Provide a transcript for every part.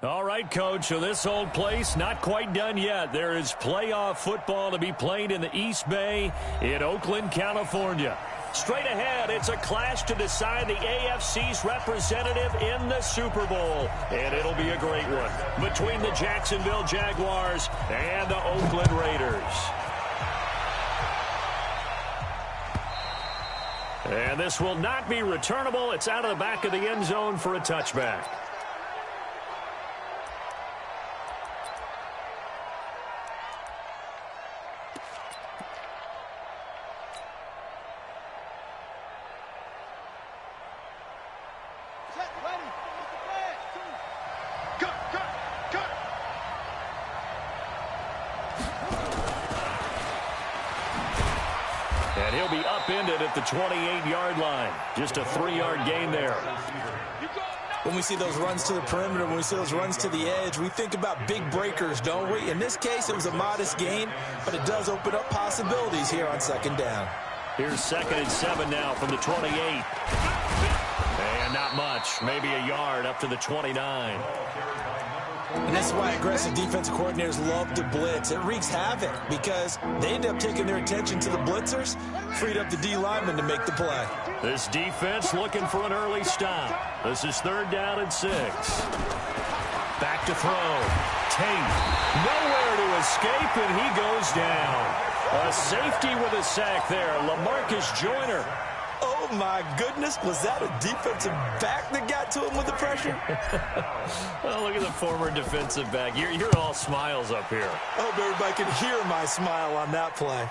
All right, Coach, so this old place not quite done yet. There is playoff football to be played in the East Bay in Oakland, California. Straight ahead, it's a clash to decide the AFC's representative in the Super Bowl. And it'll be a great one between the Jacksonville Jaguars and the Oakland Raiders. And this will not be returnable. It's out of the back of the end zone for a touchback. And he'll be upended at the 28-yard line. Just a 3-yard gain there. When we see those runs to the perimeter, when we see those runs to the edge, we think about big breakers, don't we? In this case, it was a modest gain, but it does open up possibilities here on second down. Here's 2nd and 7 now from the 28. And not much. Maybe a yard up to the 29. And that's why aggressive defensive coordinators love to blitz. It wreaks havoc because they end up taking their attention to the blitzers, freed up the D lineman to make the play. This defense looking for an early stop. This is 3rd down and 6. Back to throw. Tate. Nowhere to escape, and he goes down. A safety with a sack there. LaMarcus Joyner. Oh, my goodness. Was that a defensive back that got to him with the pressure? Oh, look at the former defensive back. You're all smiles up here. I hope everybody can hear my smile on that play.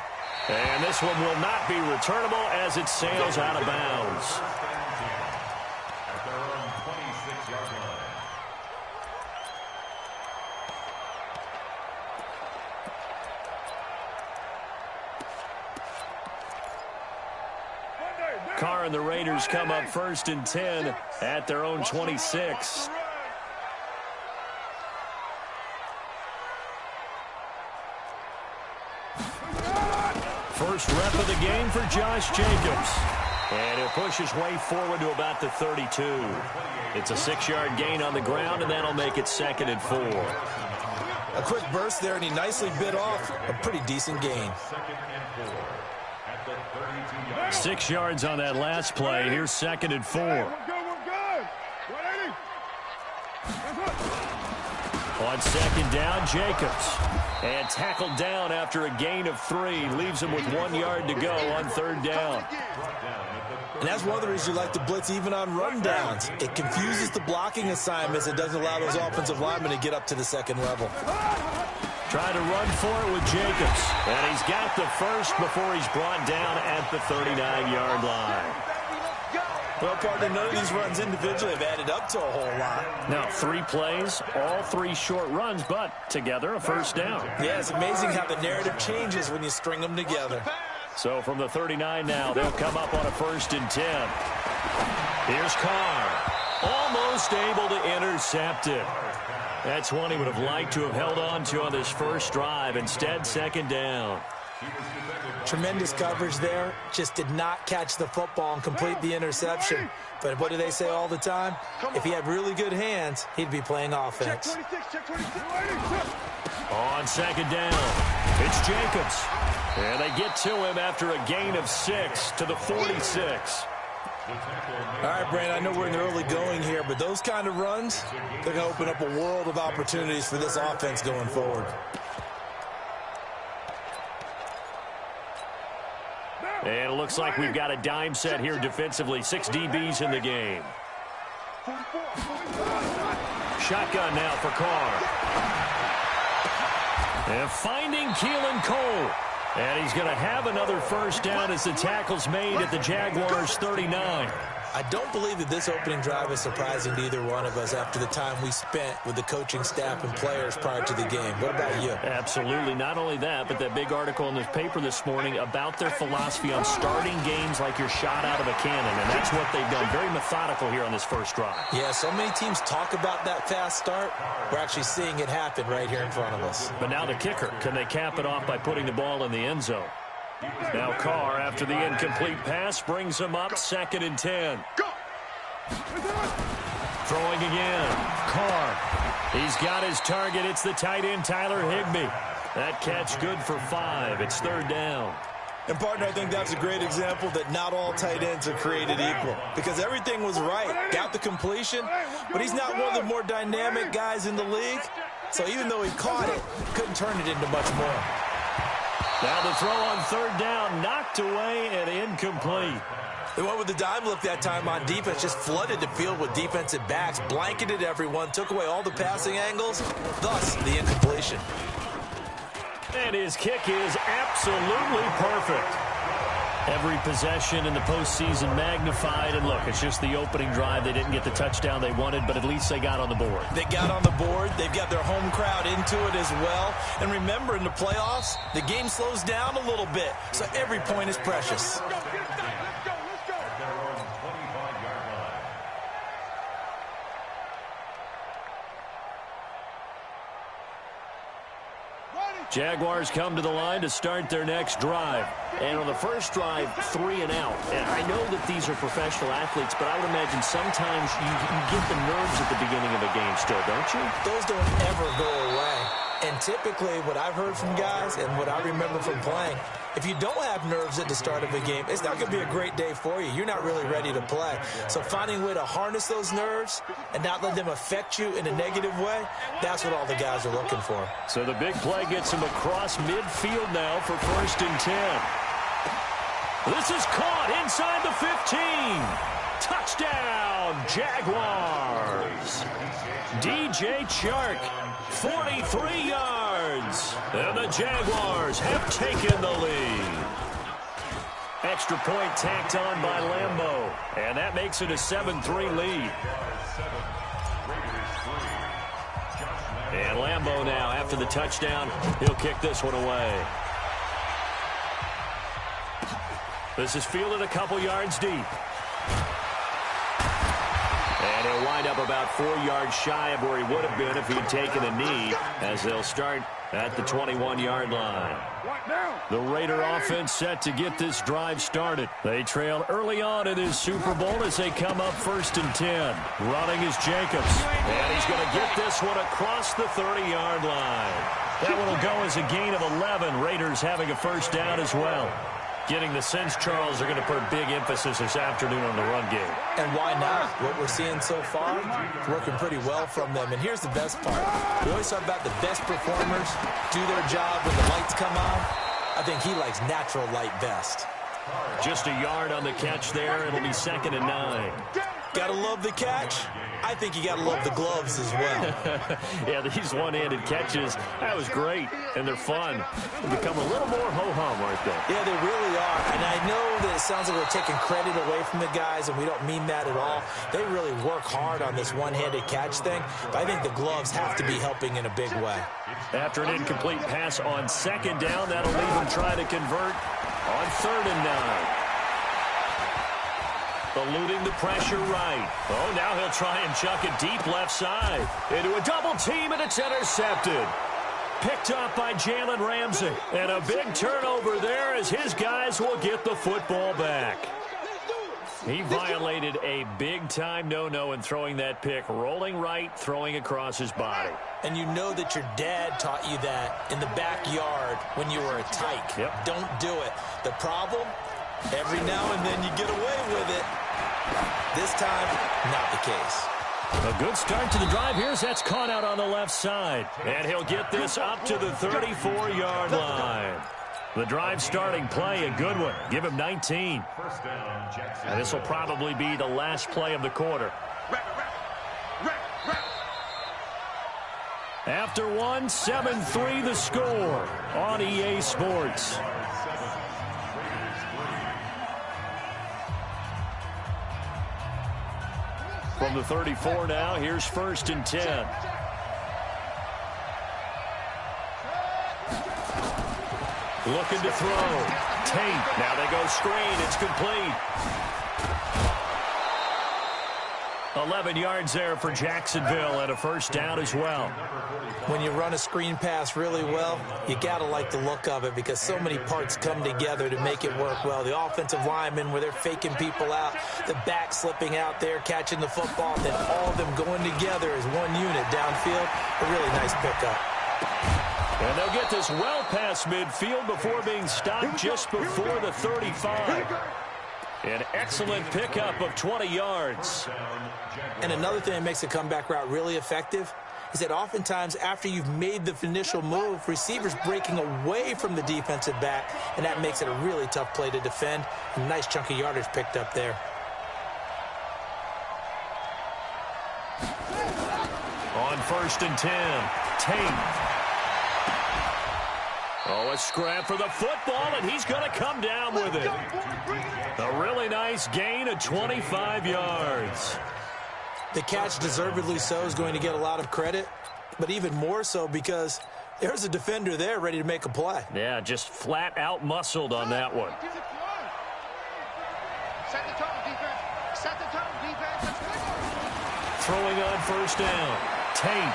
And this one will not be returnable as it sails out of bounds. Carr and the Raiders come up 1st and 10 at their own 26. First rep of the game for Josh Jacobs. And he'll push his way forward to about the 32. It's a 6-yard gain on the ground, and that'll make it 2nd and 4. A quick burst there, and he nicely bit off a pretty decent gain. 6 yards on that last play. Here's 2nd and 4. On 2nd down, Jacobs. And tackled down after a gain of 3. Leaves him with 1 yard to go on 3rd down. And that's one of the reasons you like to blitz even on run downs. It confuses the blocking assignments. It doesn't allow those offensive linemen to get up to the 2nd level. Trying to run for it with Jacobs. And he's got the first before he's brought down at the 39-yard line. Well, partner, none of these runs individually have added up to a whole lot. Now, 3 plays, all 3 short runs, but together a 1st down. Yeah, it's amazing how the narrative changes when you string them together. So from the 39 now, they'll come up on a 1st and 10. Here's Carr. Almost able to intercept it. That's one he would have liked to have held on to on this first drive. Instead, 2nd down. Tremendous coverage there. Just did not catch the football and complete the interception. But what do they say all the time? If he had really good hands, he'd be playing offense. On 2nd down, it's Jacobs. And they get to him after a gain of 6 to the 46. All right, Brandon, I know we're in the early going here, but those kind of runs, they're going to open up a world of opportunities for this offense going forward. And it looks like we've got a dime set here defensively. 6 DBs in the game. Shotgun now for Carr. And finding Keelan Cole. And he's going to have another 1st down as the tackle's made at the Jaguars' 39. I don't believe that this opening drive is surprising to either one of us after the time we spent with the coaching staff and players prior to the game. What about you? Absolutely. Not only that, but that big article in the paper this morning about their philosophy on starting games like you're shot out of a cannon, and that's what they've done. Very methodical here on this first drive. Yeah, so many teams talk about that fast start. We're actually seeing it happen right here in front of us. But now the kicker. Can they cap it off by putting the ball in the end zone? Now Carr, after the incomplete pass, brings him up 2nd and 10. Throwing again. Carr. He's got his target. It's the tight end, Tyler Higbee. That catch good for 5. It's 3rd down. And, partner, I think that's a great example that not all tight ends are created equal because everything was right. Got the completion, but he's not one of the more dynamic guys in the league. So even though he caught it, couldn't turn it into much more. Now the throw on 3rd down, knocked away and incomplete. They went with the dime look that time on defense, just flooded the field with defensive backs, blanketed everyone, took away all the passing angles, thus the incompletion. And his kick is absolutely perfect. Every possession in the postseason magnified. And look, it's just the opening drive. They didn't get the touchdown they wanted, but at least they got on the board. They got on the board. They've got their home crowd into it as well. And remember, in the playoffs, the game slows down a little bit, so every point is precious. Jaguars come to the line to start their next drive. And on the first drive, 3 and out. And I know that these are professional athletes, but I would imagine sometimes you get the nerves at the beginning of a game still, don't you? Those don't ever go away. And typically what I've heard from guys and what I remember from playing, if you don't have nerves at the start of a game, it's not going to be a great day for you. You're not really ready to play. So finding a way to harness those nerves and not let them affect you in a negative way, that's what all the guys are looking for. So the big play gets him across midfield now for 1st and 10. This is caught inside the 15. Touchdown, Jaguars. DJ Chark, 43 yards. And the Jaguars have taken the lead. Extra point tacked on by Lambeau. And that makes it a 7-3 lead. And Lambeau now, after the touchdown, he'll kick this one away. This is fielded a couple yards deep. And he'll wind up about 4 yards shy of where he would have been if he'd taken a knee, as they'll start at the 21-yard line. The Raider offense set to get this drive started. They trail early on in this Super Bowl as they come up 1st and 10. Running is Jacobs. And he's going to get this one across the 30-yard line. That one will go as a gain of 11. Raiders having a 1st down as well. Getting the sense Charles are going to put a big emphasis this afternoon on the run game. And why not? What we're seeing so far, working pretty well from them. And here's the best part. We always talk about the best performers do their job when the lights come on. I think he likes natural light best. Just a yard on the catch there. It'll be 2nd and 9. Gotta love the catch. I think you gotta love the gloves as well. Yeah, these one-handed catches, that was great, and they're fun. They become a little more ho-hum, aren't they? Yeah, they really are. And I know that it sounds like we're taking credit away from the guys, and we don't mean that at all. They really work hard on this one-handed catch thing, but I think the gloves have to be helping in a big way. After an incomplete pass on 2nd down, that'll leave him trying to convert on 3rd and 9. Eluding the pressure right. Oh, now he'll try and chuck it deep left side. Into a double team, and it's intercepted. Picked up by Jalen Ramsey. And a big turnover there as his guys will get the football back. He violated a big-time no-no in throwing that pick. Rolling right, throwing across his body. And you know that your dad taught you that in the backyard when you were a tyke. Yep. Don't do it. The problem, every now and then you get away with it. This time, not the case. A good start to the drive here as that's caught out on the left side. And he'll get this up to the 34-yard line. The drive starting play, a good one. Give him 19. And this will probably be the last play of the quarter. After one, 7-3 the score on EA Sports. From the 34 now, here's 1st and 10. Looking to throw. Tate. Now they go screen. It's complete. 11 yards there for Jacksonville and a first down as well. When you run a screen pass really well, you got to like the look of it because so many parts come together to make it work well. The offensive linemen, where they're faking people out, the back slipping out there, catching the football, then all of them going together as one unit downfield. A really nice pickup. And they'll get this well past midfield before being stopped just before the 35. An excellent pickup of 20 yards. And another thing that makes a comeback route really effective is that oftentimes after you've made the initial move, receivers breaking away from the defensive back, and that makes it a really tough play to defend. A nice chunk of yardage picked up there. On 1st and 10, Tate. Oh, a scrap for the football, and he's going to come down with it. A really nice gain of 25 yards. The catch, deservedly so, is going to get a lot of credit, but even more so because there's a defender there ready to make a play. Yeah, just flat out muscled on that one. Set the tone, defense. Set the tone, defense. Throwing on 1st down, Tate.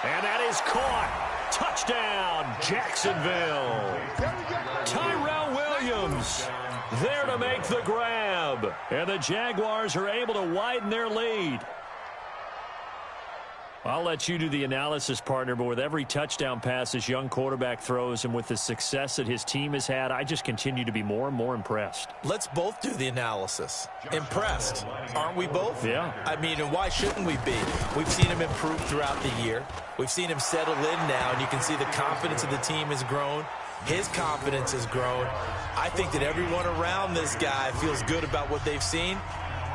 And that is caught. Touchdown, Jacksonville. Tyrell Williams there to make the grab. And the Jaguars are able to widen their lead. I'll let you do the analysis, partner, but with every touchdown pass this young quarterback throws and with the success that his team has had, I just continue to be more and more impressed. Let's both do the analysis. Impressed. Aren't we both? Yeah. I mean, and why shouldn't we be? We've seen him improve throughout the year. We've seen him settle in now, and you can see the confidence of the team has grown. His confidence has grown. I think that everyone around this guy feels good about what they've seen.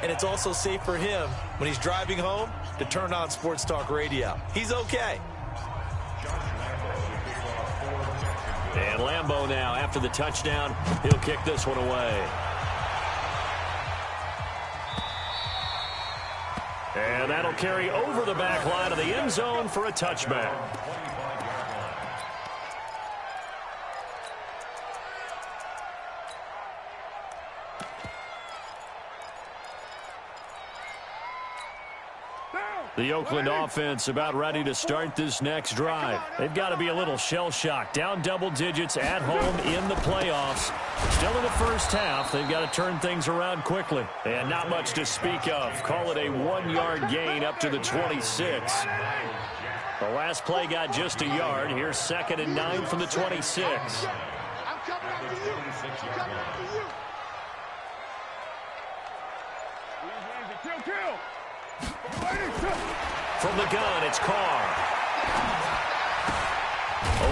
And it's also safe for him when he's driving home to turn on Sports Talk Radio. He's okay. And Lambeau now, after the touchdown, he'll kick this one away. And that'll carry over the back line of the end zone for a touchback. The Oakland offense about ready to start this next drive. They've got to be a little shell-shocked. Down double digits at home in the playoffs. Still in the first half. They've got to turn things around quickly. And not much to speak of. Call it a 1-yard gain up to the 26. The last play got just a yard. Here's 2nd and 9 from the 26. I'm coming after you. I'm coming after you. Kill. From the gun, it's Carr.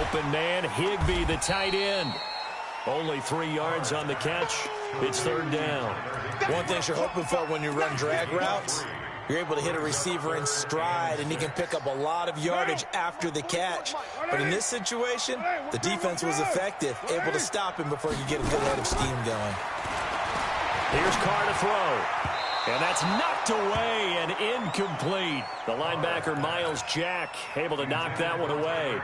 Open man, Higbee, the tight end. Only 3 yards on the catch. It's 3rd down. One thing you're hoping for when you run drag routes, you're able to hit a receiver in stride, and he can pick up a lot of yardage after the catch. But in this situation, the defense was effective, able to stop him before he could get a good head of steam going. Here's Carr to throw. And that's knocked away and incomplete. The linebacker, Miles Jack, able to knock that one away.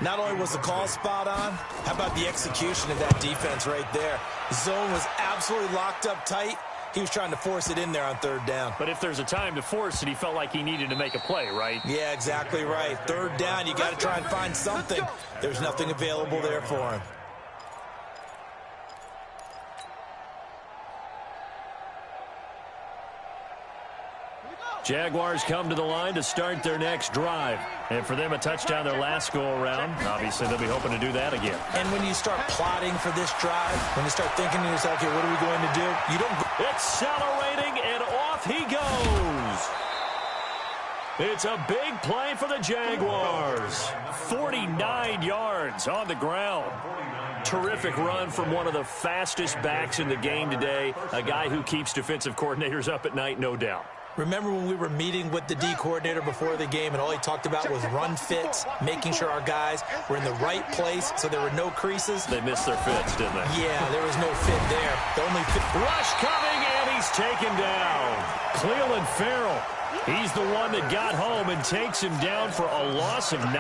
Not only was the call spot on, how about the execution of that defense right there? The zone was absolutely locked up tight. He was trying to force it in there on 3rd down. But if there's a time to force it, he felt like he needed to make a play, right? Yeah, exactly right. 3rd down, you got to try and find something. There's nothing available there for him. Jaguars come to the line to start their next drive. And for them, a touchdown their last go-around. Obviously, they'll be hoping to do that again. And when you start plotting for this drive, when you start thinking to yourself, okay, what are we going to do? You don't go. Accelerating, and off he goes. It's a big play for the Jaguars. 49 yards on the ground. Terrific run from one of the fastest backs in the game today. A guy who keeps defensive coordinators up at night, no doubt. Remember when we were meeting with the D coordinator before the game and all he talked about was run fits, making sure our guys were in the right place so there were no creases? They missed their fits, didn't they? Yeah, there was no fit there. The only fit. Rush coming, and he's taken down. Cleveland Farrell. He's the one that got home and takes him down for a loss of 9.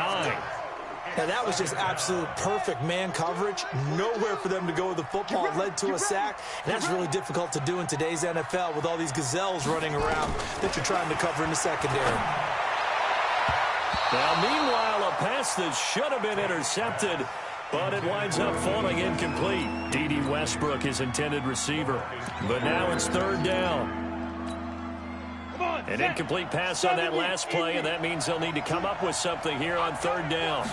Now, that was just absolute perfect man coverage. Nowhere for them to go with the football. It led to a sack, and that's really difficult to do in today's NFL with all these gazelles running around that you're trying to cover in the secondary. Now, meanwhile, a pass that should have been intercepted, but it winds up falling incomplete. D.D. Westbrook, his intended receiver. But now it's third down. An incomplete pass on that last play, and that means they'll need to come up with something here on third down.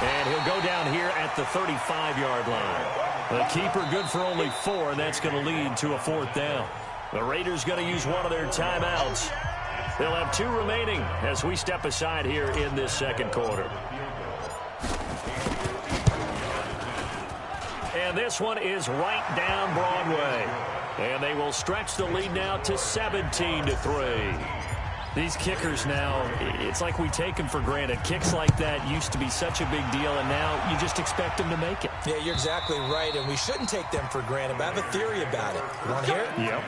And he'll go down here at the 35-yard line. The keeper good for only 4, and that's going to lead to a fourth down. The Raiders going to use one of their timeouts. They'll have 2 remaining as we step aside here in this second quarter. And this one is right down Broadway. And they will stretch the lead now to 17-3. These kickers now, it's like we take them for granted. Kicks like that used to be such a big deal, and now you just expect them to make it. Yeah, you're exactly right, and we shouldn't take them for granted, but I have a theory about it. You want to hear it? Yep.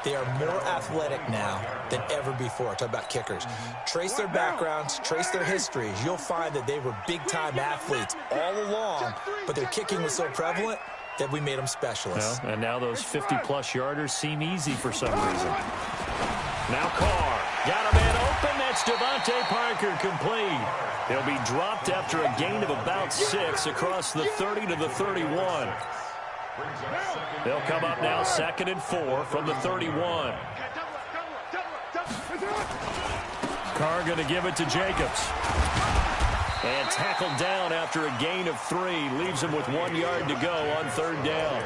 They are more athletic now than ever before. Talk about kickers. Trace their backgrounds, trace their histories. You'll find that they were big-time athletes all along, but their kicking was so prevalent that we made them specialists. Well, and now those 50-plus yarders seem easy for some reason. Now Carr. Got a man open. That's Devontae Parker complete. He'll be dropped after a gain of about 6 across the 30 to the 31. They'll come up now 2nd and 4 from the 31. Carr going to give it to Jacobs. And tackled down after a gain of 3. Leaves him with 1 yard to go on third down.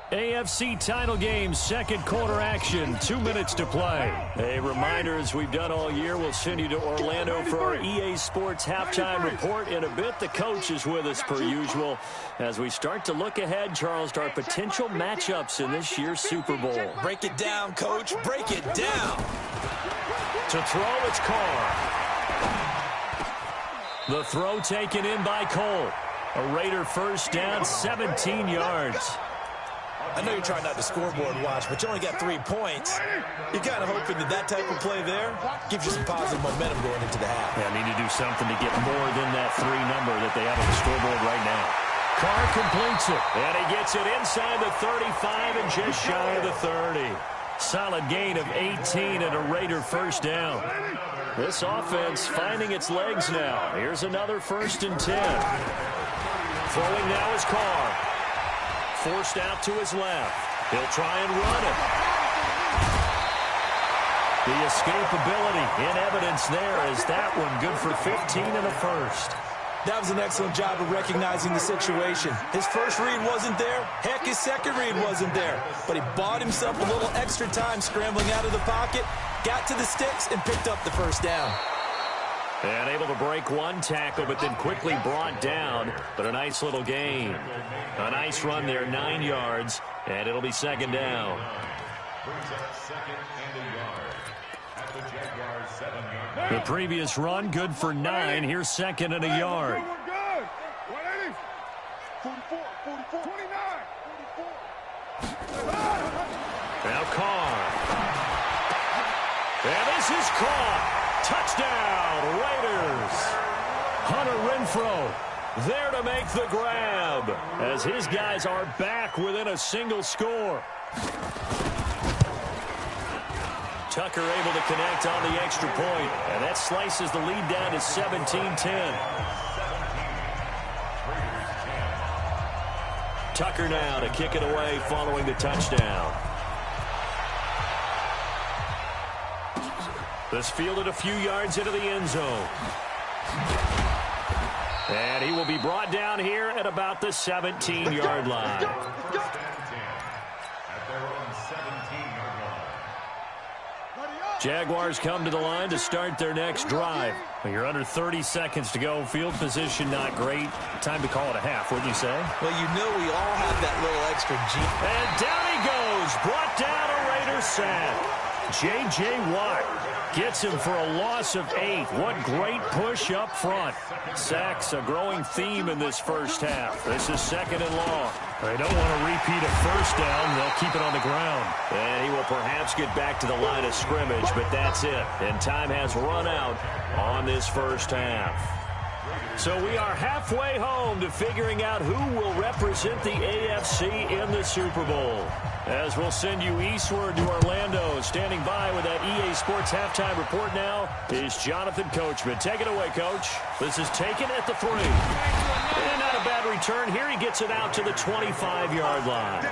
AFC title game, second quarter action, 2 minutes to play. A reminder, as we've done all year, we'll send you to Orlando for our EA Sports halftime report in a bit. The coach is with us per usual as we start to look ahead, Charles, to our potential matchups in this year's Super Bowl. Break it down, Coach. Break it down. To throw, it's Carr. The throw taken in by Cole. A Raider first down, 17 yards. I know you're trying not to scoreboard watch, but you only got 3 points. You're kind of hoping that type of play there gives you some positive momentum going into the half. Yeah, need to do something to get more than that 3 number that they have on the scoreboard right now. Carr completes it, and he gets it inside the 35 and just shy of the 30. Solid gain of 18 and a Raider first down. This offense finding its legs now. Here's another 1st and 10. Throwing now is Carr. Forced out to his left. He'll try and run it. The escapability in evidence there as that one good for 15 and a first. That was an excellent job of recognizing the situation. His first read wasn't there. Heck, his second read wasn't there. But he bought himself a little extra time scrambling out of the pocket, got to the sticks, and picked up the first down. And able to break 1 tackle, but then quickly brought down. But a nice little gain. A nice run there, 9 yards, and it'll be 2nd down. The previous run, good for 9. Here's 2nd and a yard. Now Carr. And this is caught. Touchdown, Raiders. Hunter Renfrow there to make the grab as his guys are back within a single score. Tucker able to connect on the extra point, and that slices the lead down to 17-10. Tucker now to kick it away following the touchdown. This fielded a few yards into the end zone. And he will be brought down here at about the 17-yard line. Jaguars come to the line to start their next drive. You're under 30 seconds to go. Field position not great. Time to call it a half, wouldn't you say? Well, you know we all have that little extra G. And down he goes. Brought down a Raider sack. J.J. Watt gets him for a loss of 8. What great push up front. Sacks a growing theme in this first half. This is 2nd and long. They don't want to repeat a first down. They'll keep it on the ground. And he will perhaps get back to the line of scrimmage, but that's it. And time has run out on this first half. So we are halfway home to figuring out who will represent the AFC in the Super Bowl. As we'll send you eastward to Orlando. Standing by with that EA Sports halftime report now is Jonathan Coachman. Take it away, Coach. This is taken at the 3. And not a bad return. Here he gets it out to the 25-yard line.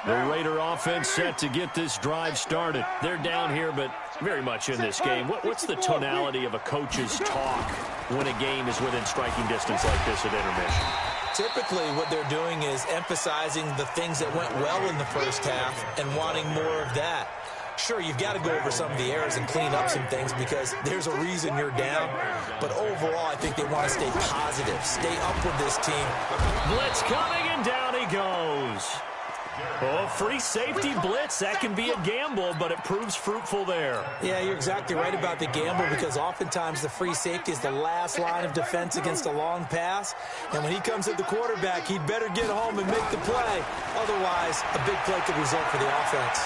The Raider offense set to get this drive started. They're down here, but very much in this game. What's the tonality of a coach's talk when a game is within striking distance like this at intermission? Typically, what they're doing is emphasizing the things that went well in the first half and wanting more of that. Sure, you've got to go over some of the errors and clean up some things because there's a reason you're down. But overall, I think they want to stay positive, stay up with this team. Blitz coming, and down he goes. Oh, free safety blitz. That can be a gamble, but it proves fruitful there. Yeah, you're exactly right about the gamble because oftentimes the free safety is the last line of defense against a long pass. And when he comes at the quarterback, he'd better get home and make the play. Otherwise, a big play could result for the offense.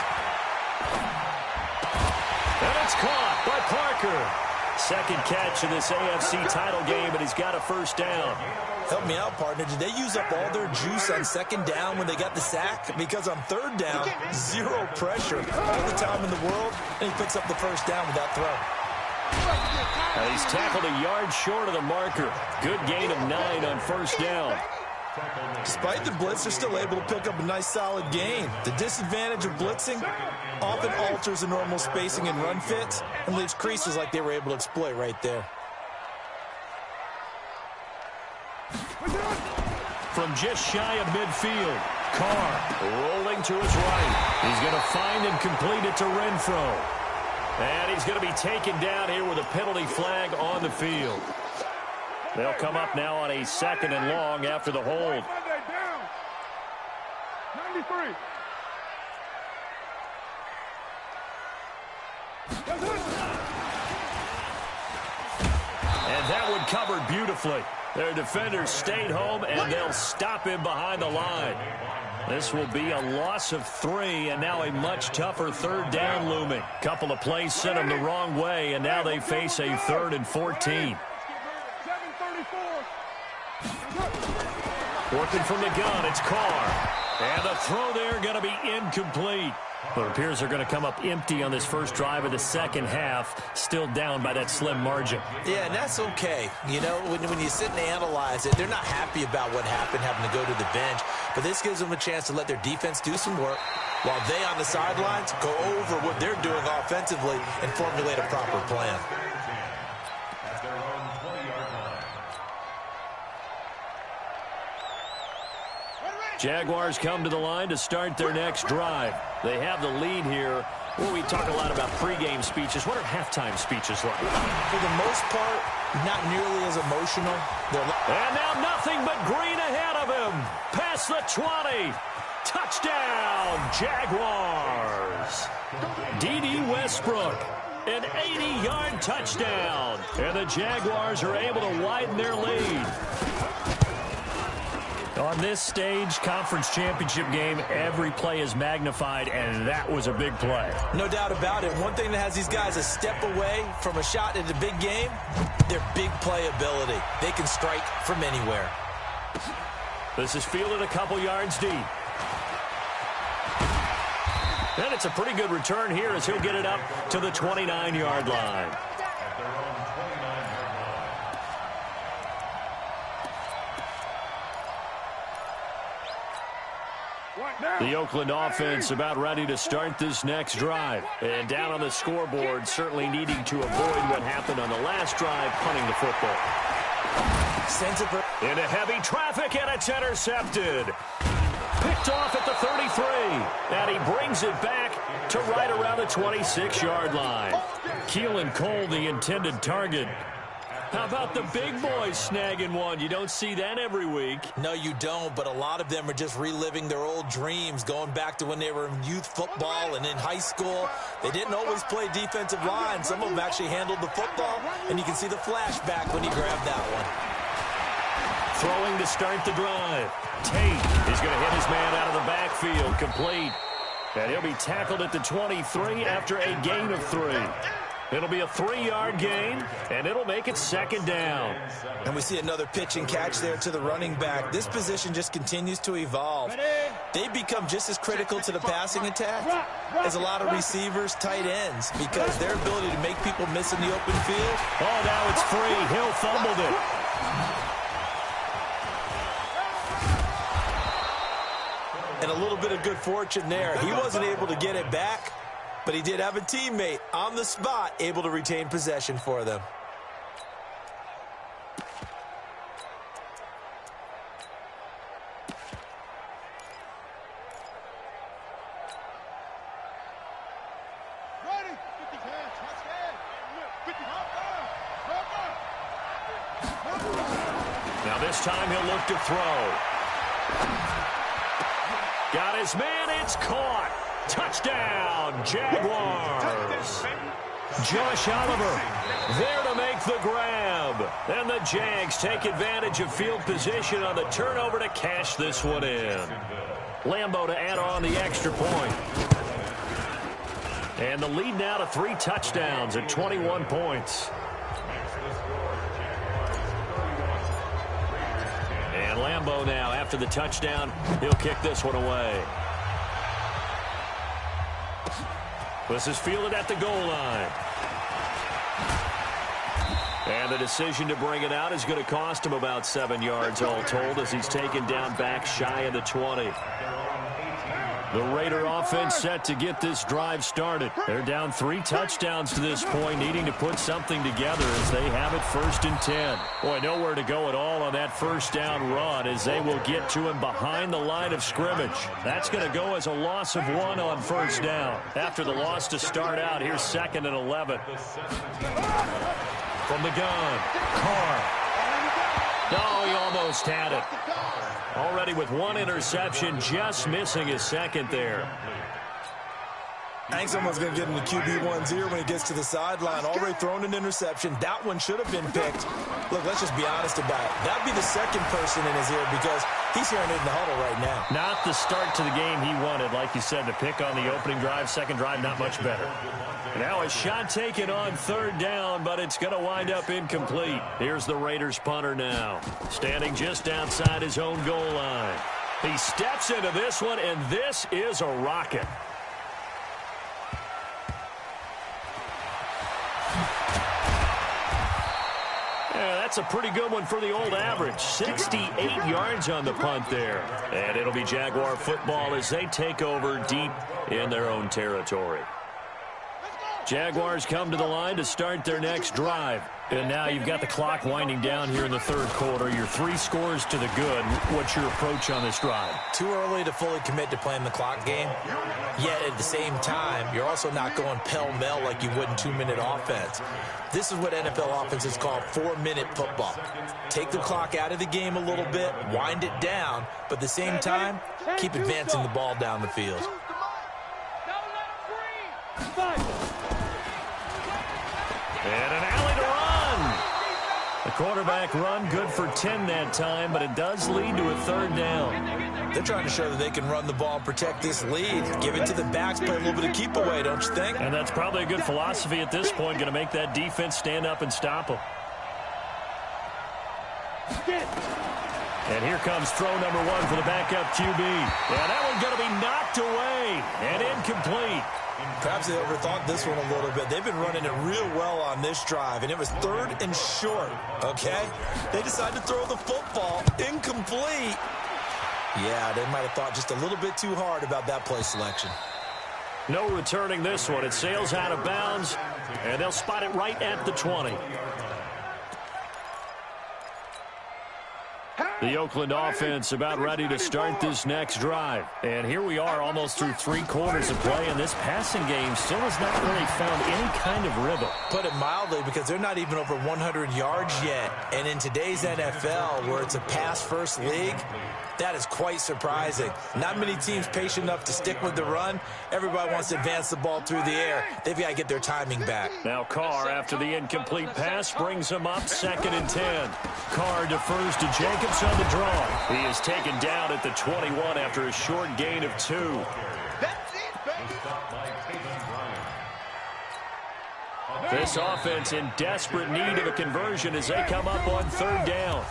And it's caught by Parker. Second catch in this AFC title game, and he's got a first down. Help me out, partner. Did they use up all their juice on 2nd down when they got the sack? Because on 3rd down, 0 pressure, all the time in the world, and he picks up the first down with that throw. Now he's tackled a yard short of the marker. Good gain of 9 on first down. Despite the blitz, they're still able to pick up a nice, solid gain. The disadvantage of blitzing often alters the normal spacing and run fits and leaves creases like they were able to exploit right there. From just shy of midfield, Carr rolling to his right. He's going to find and complete it to Renfro. And he's going to be taken down here with a penalty flag on the field. They'll come up now on a 2nd and long after the hold. 93. And that one covered beautifully. Their defenders stayed home, and they'll stop him behind the line. This will be a loss of 3, and now a much tougher 3rd down looming. Couple of plays sent them the wrong way, and now they face a 3rd and 14. Working from the gun, it's Carr. And the throw there going to be incomplete. But it appears they're going to come up empty on this first drive of the second half, still down by that slim margin. Yeah, and that's okay. You know, when you sit and analyze it, they're not happy about what happened, having to go to the bench. But this gives them a chance to let their defense do some work while they on the sidelines go over what they're doing offensively and formulate a proper plan. Jaguars come to the line to start their next drive. They have the lead here. Well, we talk a lot about pregame speeches. What are halftime speeches like? For the most part, not nearly as emotional. And now nothing but green ahead of him. Past the 20. Touchdown, Jaguars. D.D. Westbrook, an 80-yard touchdown. And the Jaguars are able to widen their lead. On this stage, conference championship game, every play is magnified, and that was a big play. No doubt about it. One thing that has these guys a step away from a shot at a big game, their big play ability. They can strike from anywhere. This is fielded a couple yards deep. And it's a pretty good return here as he'll get it up to the 29-yard line. The Oakland offense about ready to start this next drive. And down on the scoreboard, certainly needing to avoid what happened on the last drive, punting the football. Into heavy traffic, and it's intercepted. Picked off at the 33. And he brings it back to right around the 26-yard line. Keelan Cole, the intended target. How about the big boys snagging one? You don't see that every week. No, you don't, but a lot of them are just reliving their old dreams, going back to when they were in youth football and in high school. They didn't always play defensive line. Some of them actually handled the football, and you can see the flashback when he grabbed that one. Throwing to start the drive. Tate is going to hit his man out of the backfield, complete. And he'll be tackled at the 23 after a gain of 3. It'll be a 3-yard gain, and it'll make it second down. And we see another pitch and catch there to the running back. This position just continues to evolve. They become just as critical to the passing attack as a lot of receivers, tight ends, because their ability to make people miss in the open field. Oh, now it's free. Hill fumbled it. And a little bit of good fortune there. He wasn't able to get it back, but he did have a teammate on the spot able to retain possession for them. Now this time he'll look to throw. Got his man, it's caught. Touchdown, Jaguars. Josh Oliver there to make the grab. And the Jags take advantage of field position on the turnover to cash this one in. Lambeau to add on the extra point. And the lead now to 3 touchdowns at 21 points. And Lambeau now, after the touchdown, he'll kick this one away. This is fielded at the goal line. And the decision to bring it out is going to cost him about 7 yards all told as he's taken down back shy of the 20. The Raider offense set to get this drive started. They're down 3 touchdowns to this point, needing to put something together as they have it 1st and 10. Boy, nowhere to go at all on that first down run as they will get to him behind the line of scrimmage. That's going to go as a loss of 1 on first down. After the loss to start out, here's 2nd and 11. From the gun, Carr. Oh, he almost had it. Already with 1 interception, just missing his 2nd there. I think someone's going to get him the QB1's ear when he gets to the sideline. Already thrown an interception. That one should have been picked. Look, let's just be honest about it. That'd be the 2nd person in his ear because he's hearing it in the huddle right now. Not the start to the game he wanted, like you said, to pick on the opening drive. 2nd drive, not much better. Now a shot taken on 3rd down, but it's going to wind up incomplete. Here's the Raiders punter now, standing just outside his own goal line. He steps into this one, and this is a rocket. Yeah, that's a pretty good one for the old average. 68 yards on the punt there. And it'll be Jaguar football as they take over deep in their own territory. Jaguars come to the line to start their next drive. And now you've got the clock winding down here in the 3rd quarter. You're 3 scores to the good. What's your approach on this drive? Too early to fully commit to playing the clock game. Yet at the same time, you're also not going pell-mell like you would in 2-minute offense. This is what NFL offenses call 4-minute football. Take the clock out of the game a little bit, wind it down, but at the same time, keep advancing the ball down the field. And an alley to run. The quarterback run good for 10 that time, but it does lead to a 3rd down. They're trying to show that they can run the ball and protect this lead. Give it to the backs, play a little bit of keep away, don't you think? And that's probably a good philosophy at this point, going to make that defense stand up and stop them. And here comes throw number 1 for the backup QB. Yeah, that one's going to be knocked away and incomplete. Perhaps they overthought this one a little bit. They've been running it real well on this drive, and it was 3rd and short, okay? They decided to throw the football incomplete. Yeah, they might have thought just a little bit too hard about that play selection. No returning this one. It sails out of bounds, and they'll spot it right at the 20. The Oakland offense about ready to start this next drive. And here we are almost through 3 quarters of play, and this passing game still has not really found any kind of rhythm. Put it mildly, because they're not even over 100 yards yet. And in today's NFL, where it's a pass-first league, that is quite surprising. Not many teams patient enough to stick with the run. Everybody wants to advance the ball through the air. They've got to get their timing back. Now Carr, after the incomplete pass, brings him up 2nd and 10. Carr defers to Jacobs on the draw. He is taken down at the 21 after a short gain of 2. That's it, baby. This offense in desperate need of a conversion as they come up on 3rd down.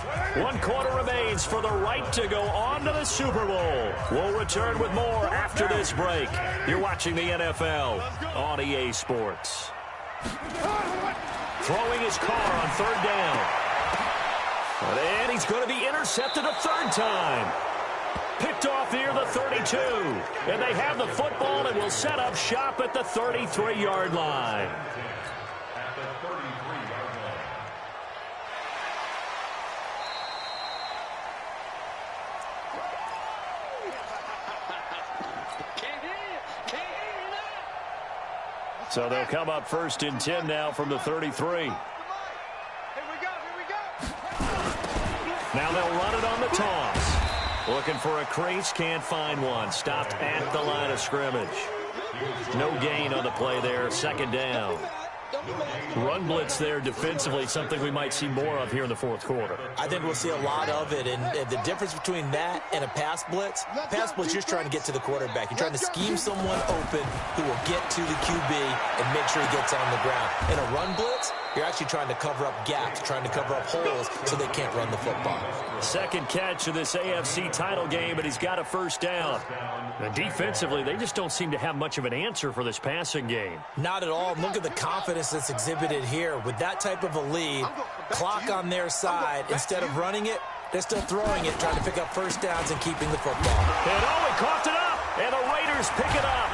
1 quarter remains for the right to go on to the Super Bowl. We'll return with more after this break. You're watching the NFL on EA Sports. Throwing his Carr on 3rd down. And he's going to be intercepted a 3rd time. Picked off near the 32. And they have the football and will set up shop at the 33-yard line. So they'll come up 1st and 10 now from the 33. Now they'll run it on the toss. Looking for a crease, can't find one. Stopped at the line of scrimmage. No gain on the play there, 2nd down. Run blitz there defensively, something we might see more of here in the 4th quarter. I think we'll see a lot of it, and the difference between that and a pass blitz, you're just trying to get to the quarterback. You're trying to scheme someone open who will get to the QB and make sure he gets on the ground. In a run blitz, you're actually trying to cover up gaps, trying to cover up holes so they can't run the football. 2nd catch of this AFC title game, but he's got a 1st down. And defensively, they just don't seem to have much of an answer for this passing game. Not at all. Look at the confidence that's exhibited here. With that type of a lead, clock on their side, instead of running it, they're still throwing it, trying to pick up 1st downs and keeping the football. And he coughed it up, and the Raiders pick it up.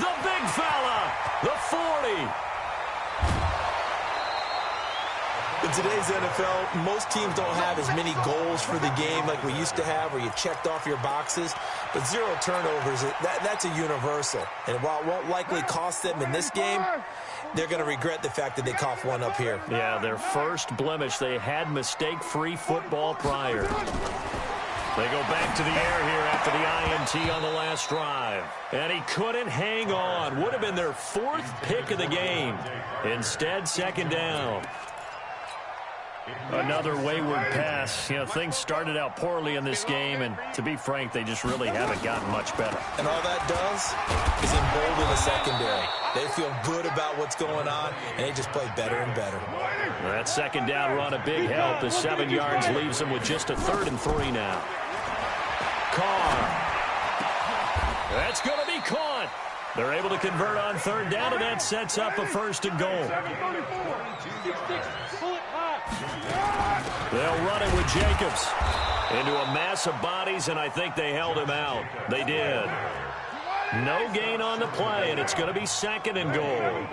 The big fella, the 40. In today's NFL, most teams don't have as many goals for the game like we used to have, where you've checked off your boxes. But 0 turnovers, that's a universal. And while it won't likely cost them in this game, they're going to regret the fact that they coughed one up here. Yeah, their first blemish. They had mistake-free football prior. They go back to the air here after the INT on the last drive. And he couldn't hang on. Would have been their 4th pick of the game. Instead, 2nd down. Another wayward pass. You know, things started out poorly in this game, and to be frank, they just really haven't gotten much better. And all that does is embolden the secondary. They feel good about what's going on, and they just play better and better. That 2nd down run, a big help, as 7 yards leaves them with just a 3rd and 3 now. Carr. That's going to be caught. They're able to convert on 3rd down, and that sets up a 1st and goal. They'll run it with Jacobs into a mass of bodies, and I think they held him out. They did. No gain on the play, and it's going to be 2nd and goal.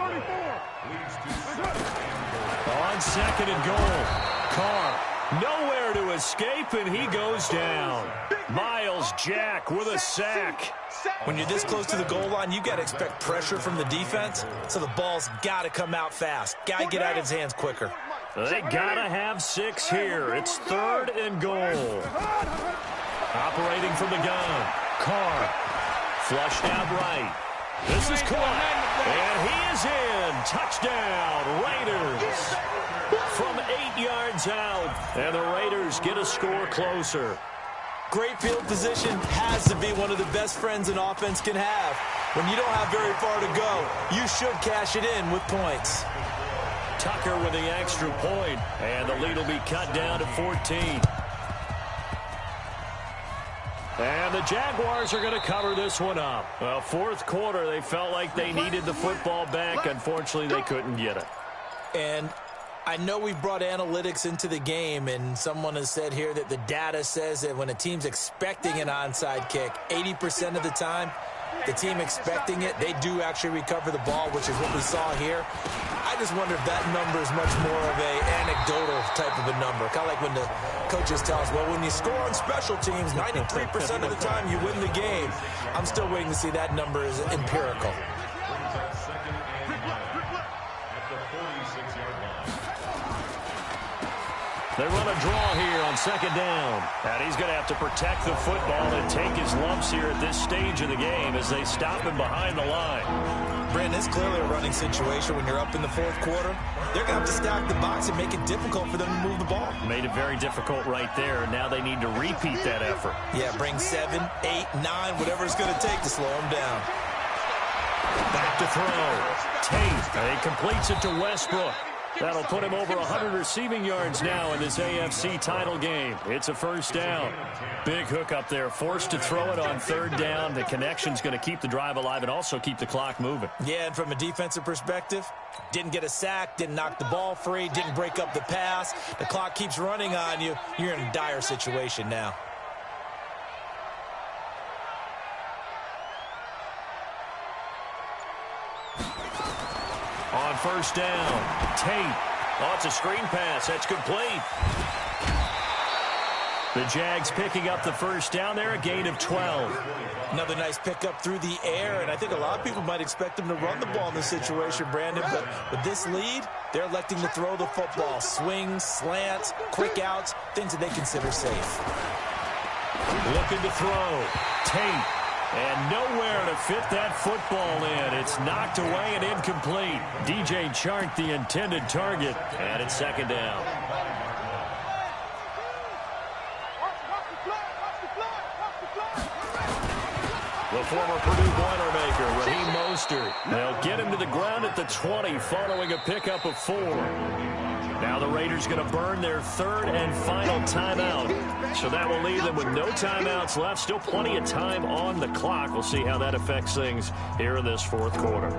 On 2nd and goal, Carr nowhere to escape, and he goes down. Miles Jack with a sack. When you're this close to the goal line, you've got to expect pressure from the defense, so the ball's got to come out fast. Got to get out of his hands quicker. They got to have 6 here. It's 3rd and goal. Operating from the gun. Carr flushed out right. This is caught. And he is in. Touchdown, Raiders. From 8 yards out. And the Raiders get a score closer. Great field position has to be one of the best friends an offense can have. When you don't have very far to go, you should cash it in with points. Tucker with the extra point, and the lead will be cut down to 14. And the Jaguars are going to cover this one up. Well, 4th quarter, they felt like they needed the football back. Unfortunately, they couldn't get it. And I know we've brought analytics into the game, and someone has said here that the data says that when a team's expecting an onside kick, 80% of the time, the team expecting it, they do actually recover the ball, which is what we saw here. I just wonder if that number is much more of a anecdotal type of a number. Kind of like when the coaches tell us, well, when you score on special teams, 93% of the time you win the game. I'm still waiting to see that number is empirical. They run a draw here on second down. And he's going to have to protect the football and take his lumps here at this stage of the game as they stop him behind the line. Brandon, it's clearly a running situation when you're up in the fourth quarter. They're going to have to stack the box and make it difficult for them to move the ball. Made it very difficult right there. Now they need to repeat that effort. Yeah, bring 7, 8, 9, whatever it's going to take to slow them down. Back to throw. Tate. He completes it to Westbrook. That'll put him over 100 receiving yards now in this AFC title game. It's a first down. Big hook up there. Forced to throw it on third down. The connection's going to keep the drive alive and also keep the clock moving. Yeah, and from a defensive perspective, didn't get a sack, didn't knock the ball free, didn't break up the pass. The clock keeps running on you. You're in a dire situation now. On first down, Tate. Oh, it's a screen pass. That's complete. The Jags picking up the first down there, a gain of 12. Another nice pickup through the air, and I think a lot of people might expect them to run the ball in this situation, Brandon, but with this lead, they're electing to throw the football. Swings, slants, quick outs, things that they consider safe. Looking to throw. Tate. And nowhere to fit that football in. It's knocked away and incomplete. DJ Chark, the intended target. And it's second down. The former Purdue Boilermaker, Raheem Mostert. They'll get him to the ground at the 20 following a pickup of 4. Now the Raiders going to burn their third and final timeout. So that will leave them with no timeouts left. Still plenty of time on the clock. We'll see how that affects things here in this fourth quarter.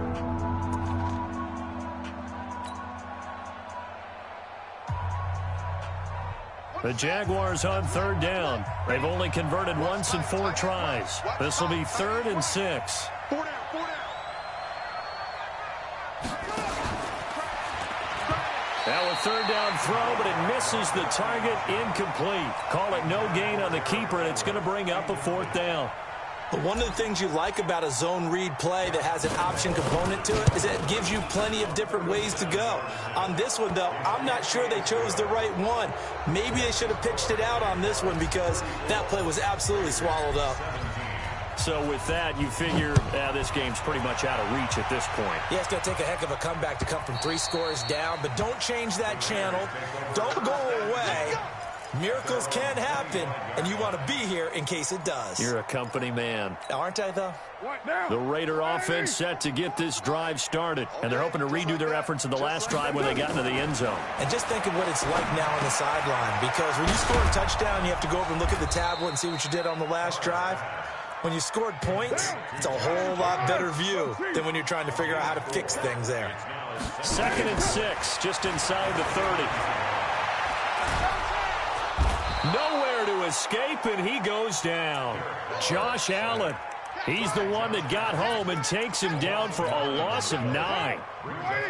The Jaguars on third down. They've only converted once in 4 tries. This will be 3rd and 6. Now a third down throw, but it misses the target, incomplete. Call it no gain on the keeper, and it's going to bring up a 4th down. But one of the things you like about a zone read play that has an option component to it is that it gives you plenty of different ways to go. On this one, though, I'm not sure they chose the right one. Maybe they should have pitched it out on this one because that play was absolutely swallowed up. So with that, you figure this game's pretty much out of reach at this point. Yeah, it's going to take a heck of a comeback to come from 3 scores down, but don't change that channel. Don't go away. Miracles can happen, and you want to be here in case it does. You're a company man. Aren't I, though? The Raider offense set to get this drive started, and they're hoping to redo their efforts in the last drive when they got into the end zone. And just think of what it's like now on the sideline, because when you score a touchdown, you have to go over and look at the tablet and see what you did on the last drive. When you scored points, it's a whole lot better view than when you're trying to figure out how to fix things there. 2nd and 6, just inside the 30. Nowhere to escape, and he goes down. Josh Allen, he's the one that got home and takes him down for a loss of 9.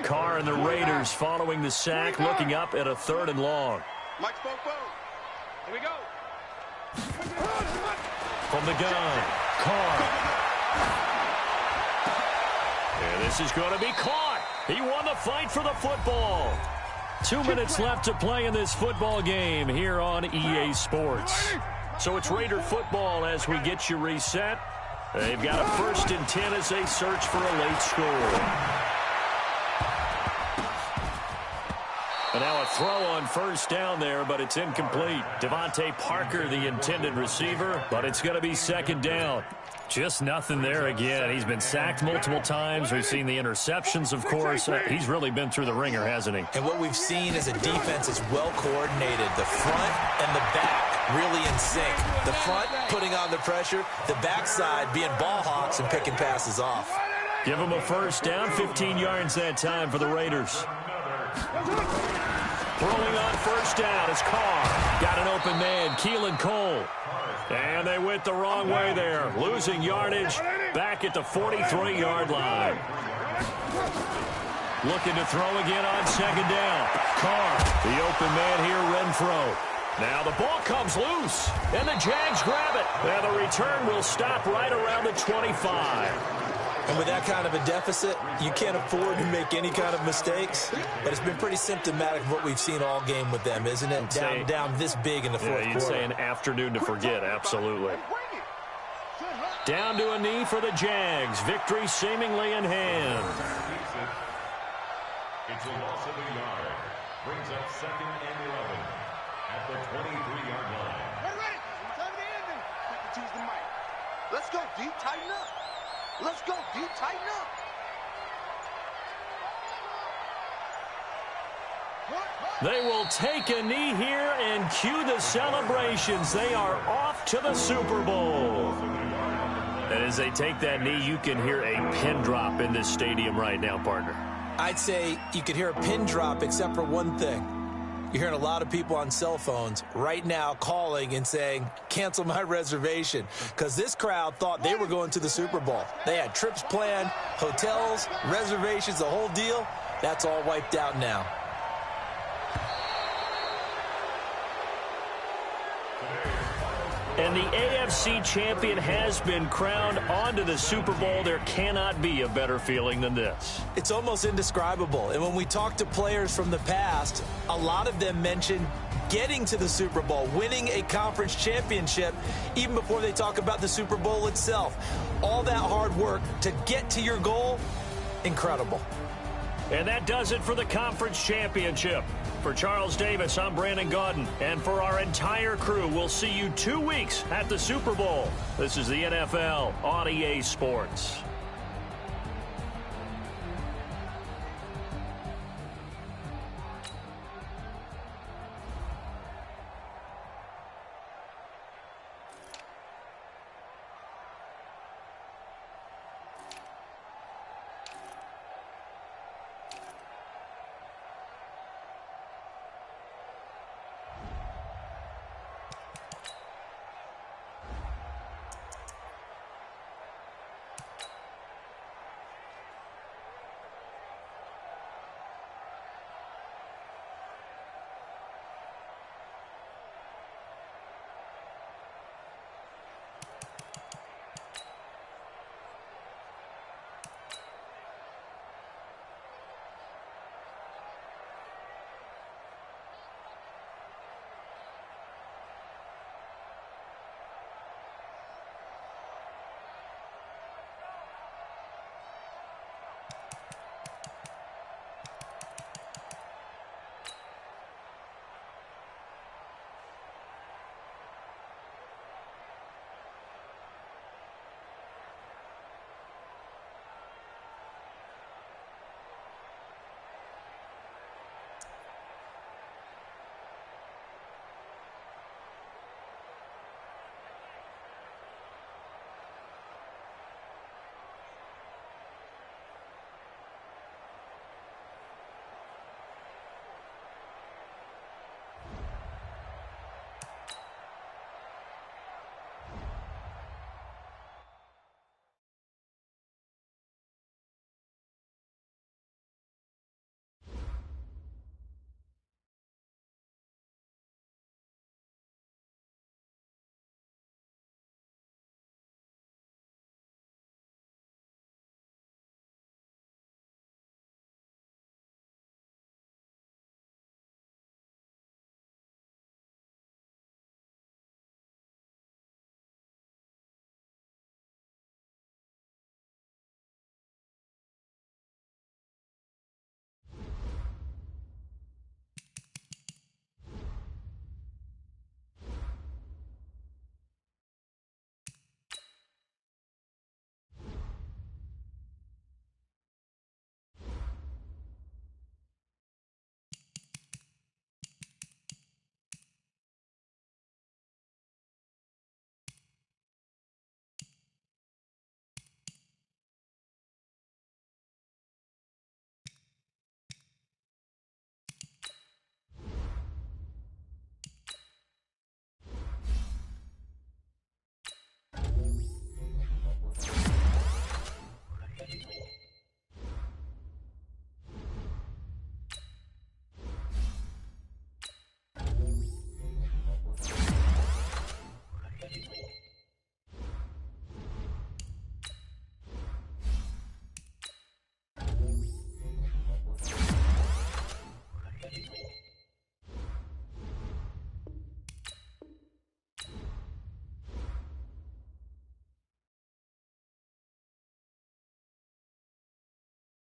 Carr and the Raiders following the sack, looking up at a 3rd and long. Here we go. From the gun, Carr. And this is going to be caught. He won the fight for the football. 2 minutes left to play in this football game here on EA Sports. So it's Raider football as we get you reset. They've got a 1st and 10 as they search for a late score. And now a throw on first down there, but it's incomplete. Devontae Parker, the intended receiver, but it's going to be 2nd down. Just nothing there again. He's been sacked multiple times. We've seen the interceptions, of course. He's really been through the ringer, hasn't he? And what we've seen is a defense that's well coordinated. The front and the back really in sync. The front putting on the pressure, the backside being ball hawks and picking passes off. Give him a first down, 15 yards that time for the Raiders. Throwing on first down is Carr. Got an open man, Keelan Cole. And they went the wrong way there. Losing yardage back at the 43-yard line. Looking to throw again on second down. Carr, the open man here, Renfro. Now the ball comes loose, and the Jags grab it. Now the return will stop right around the 25. And with that kind of a deficit, you can't afford to make any kind of mistakes. But it's been pretty symptomatic of what we've seen all game with them, isn't it? Down this big in the fourth quarter. You'd say an afternoon to forget, absolutely. Down to a knee for the Jags. Victory seemingly in hand. It's a loss of a yard. Brings up 2nd and 11 at the 23-yard line. We're ready. Time to end it. Choose the mic. Let's go deep, tighten up. Let's go deep, tighten up. They will take a knee here and cue the celebrations. They are off to the Super Bowl. And as they take that knee, you can hear a pin drop in this stadium right now, partner. I'd say you could hear a pin drop except for one thing. You're hearing a lot of people on cell phones right now calling and saying, cancel my reservation, because this crowd thought they were going to the Super Bowl. They had trips planned, hotels, reservations, the whole deal. That's all wiped out now. And the AFC champion has been crowned onto the Super Bowl. There cannot be a better feeling than this. It's almost indescribable. And when we talk to players from the past, a lot of them mention getting to the Super Bowl, winning a conference championship, even before they talk about the Super Bowl itself. All that hard work to get to your goal, incredible. And that does it for the conference championship. For Charles Davis, I'm Brandon Gaudin. And for our entire crew, we'll see you 2 weeks at the Super Bowl. This is the NFL on EA Sports.